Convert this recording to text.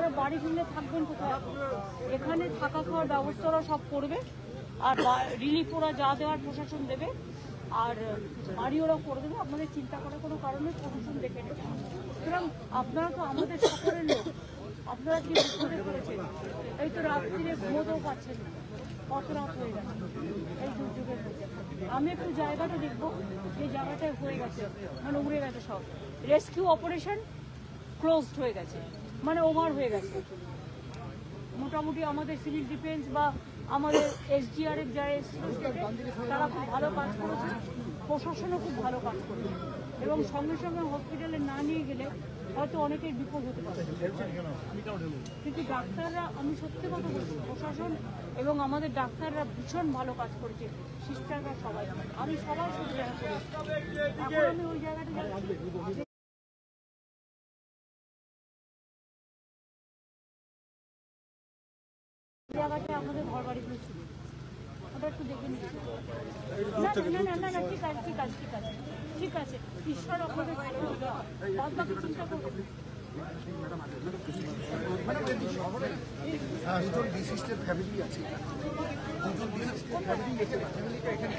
আপনারা বাড়ি ফিরলে থাকবেন কোথায়? এখানে থাকা খাওয়ার ব্যবস্থারা সব করবে, আর রিলিফ ওরা যা দেওয়ার প্রশাসন দেবে, আর বাড়ি ওরা করে দেবে। আপনাদের চিন্তা করার কোনো কারণে প্রশাসন দেখে নেবে। সুতরাং আপনারা তো আমাদের সকলের লোক, আপনারা কি বুঝতে পেরেছেন? এই তো রাত্রিরে ঘুমোতেও পাচ্ছেন না, কত রাত হয়ে গেছে এই দুর্যোগের মধ্যে। আমি একটু জায়গাটা দেখবো, যে জায়গাটায় হয়ে গেছে, মানে উড়ে গেছে সব। রেস্কিউ অপারেশন ক্লোজড হয়ে গেছে, মানে ওভার হয়ে গেছে। মোটামুটি আমাদের সিভিল ডিফেন্স বা আমাদের SDRF যারা তারা খুব ভালো কাজ করেছে, প্রশাসনও খুব ভালো কাজ করেছে, এবং সঙ্গে সঙ্গে হসপিটালে না নিয়ে গেলে হয়তো অনেকের বিপদ হতে পারে। কিন্তু ডাক্তাররা, আমি সত্যি কথা বলছি, প্রশাসন এবং আমাদের ডাক্তাররা ভীষণ ভালো কাজ করেছে, সিস্টাররা সবাই, আমি সবার সাথে দেখা করেছি। এখন আমি ওই জায়গাটা যাচ্ছি, জায়গাটা আমাদের ঘর বাড়িগুলো ছিল, ওটা একটু দেখে নিচ্ছি। না না না না, ঠিক আছে ঠিক আছে ঠিক আছে ঠিক আছে, ঈশ্বর আপনাদের বাদ বাকি চিন্তা করবেন। ফ্যামিলি আছে, দুজন ফ্যামিলি এখানে।